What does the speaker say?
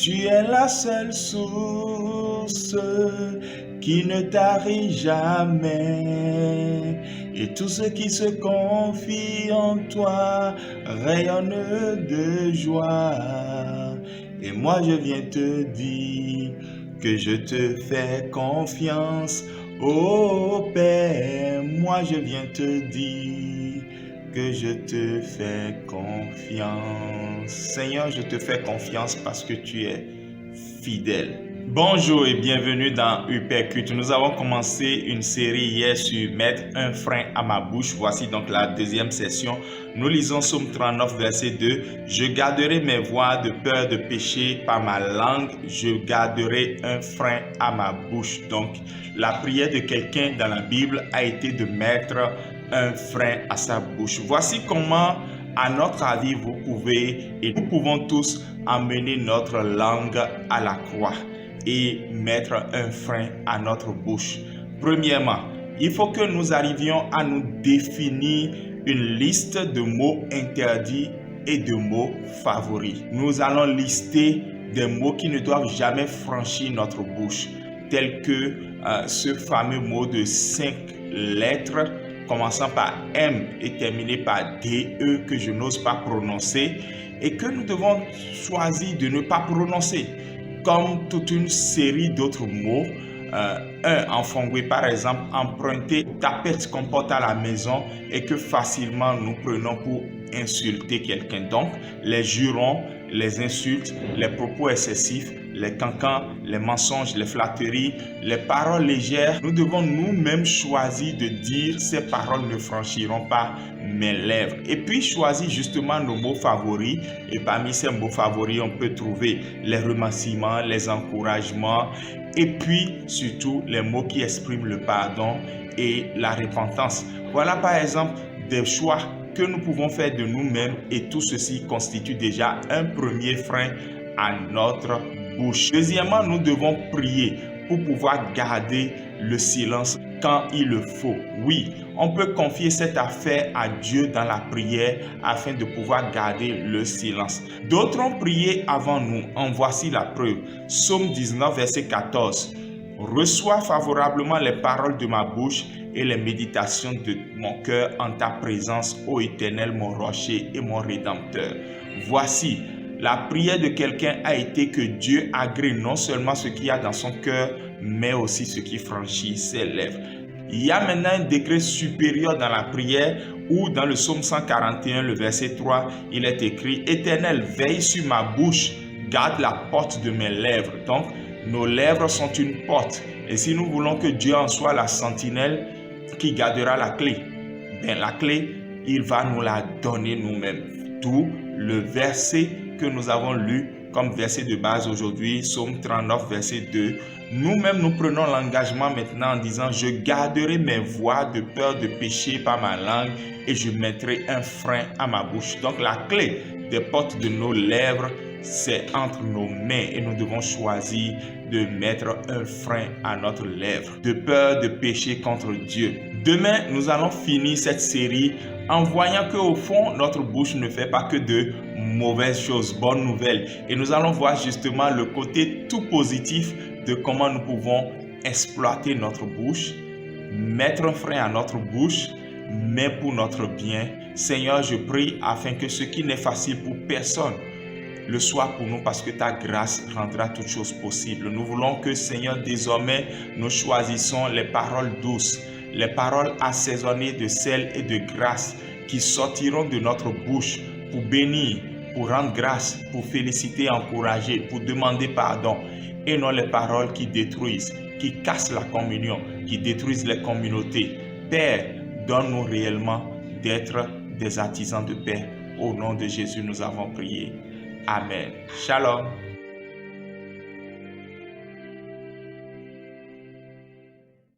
Tu es la seule source qui ne tarit jamais. Et tous ceux qui se confient en toi rayonnent de joie. Et moi je viens te dire que je te fais confiance, ô Père. Moi je viens te dire que je te fais confiance. Seigneur, je te fais confiance parce que tu es fidèle. Bonjour et bienvenue dans Uppercut. Nous avons commencé une série hier sur mettre un frein à ma bouche. Voici donc la deuxième session. Nous lisons Psaume 39, verset 2. Je garderai mes voies de peur de pécher par ma langue. Je garderai un frein à ma bouche. Donc, la prière de quelqu'un dans la Bible a été de mettre un frein à sa bouche. Voici comment, à notre avis, vous pouvez et nous pouvons tous amener notre langue à la croix et mettre un frein à notre bouche. Premièrement, il faut que nous arrivions à nous définir une liste de mots interdits et de mots favoris. Nous allons lister des mots qui ne doivent jamais franchir notre bouche, tels que ce fameux mot de 5 lettres commençant par M et terminé par DE que je n'ose pas prononcer et que nous devons choisir de ne pas prononcer, comme toute une série d'autres mots. Un enfongoué par exemple, emprunter, tapette qu'on porte à la maison et que facilement nous prenons pour insulter quelqu'un. Donc, les jurons, les insultes, les propos excessifs, les cancans, les mensonges, les flatteries, les paroles légères, nous devons nous-mêmes choisir de dire ces paroles ne franchiront pas mes lèvres. Et puis choisir justement nos mots favoris. Et parmi ces mots favoris, on peut trouver les remerciements, les encouragements et puis surtout les mots qui expriment le pardon et la repentance. Voilà par exemple des choix que nous pouvons faire de nous-mêmes et tout ceci constitue déjà un premier frein à notre bouche. Deuxièmement, nous devons prier pour pouvoir garder le silence quand il le faut. Oui, on peut confier cette affaire à Dieu dans la prière afin de pouvoir garder le silence. D'autres ont prié avant nous. En voici la preuve. Psaume 19, verset 14. Reçois favorablement les paroles de ma bouche et les méditations de mon cœur en ta présence, ô Éternel, mon rocher et mon rédempteur. Voici, la prière de quelqu'un a été que Dieu agrée non seulement ce qu'il y a dans son cœur, mais aussi ce qui franchit ses lèvres. Il y a maintenant un degré supérieur dans la prière où dans le psaume 141, le verset 3, il est écrit « Éternel, veille sur ma bouche, garde la porte de mes lèvres. » Donc, nos lèvres sont une porte. Et si nous voulons que Dieu en soit la sentinelle qui gardera la clé, bien la clé, il va nous la donner nous-mêmes. D'où le verset que nous avons lu comme verset de base aujourd'hui, Psaume 39, verset 2. Nous-mêmes, nous prenons l'engagement maintenant en disant « Je garderai mes voies de peur de pécher par ma langue et je mettrai un frein à ma bouche. » Donc la clé des portes de nos lèvres, c'est entre nos mains et nous devons choisir de mettre un frein à notre lèvre, de peur de pécher contre Dieu. Demain, nous allons finir cette série en voyant qu'au fond, notre bouche ne fait pas que de mauvaises choses, bonnes nouvelles. Et nous allons voir justement le côté tout positif de comment nous pouvons exploiter notre bouche, mettre un frein à notre bouche, mais pour notre bien. Seigneur, je prie afin que ce qui n'est facile pour personne le soit pour nous parce que ta grâce rendra toutes choses possibles. Nous voulons que, Seigneur, désormais, nous choisissons les paroles douces, les paroles assaisonnées de sel et de grâce qui sortiront de notre bouche pour bénir, pour rendre grâce, pour féliciter, encourager, pour demander pardon, et non les paroles qui détruisent, qui cassent la communion, qui détruisent les communautés. Père, donne-nous réellement d'être des artisans de paix. Au nom de Jésus, nous avons prié. Amen. Shalom.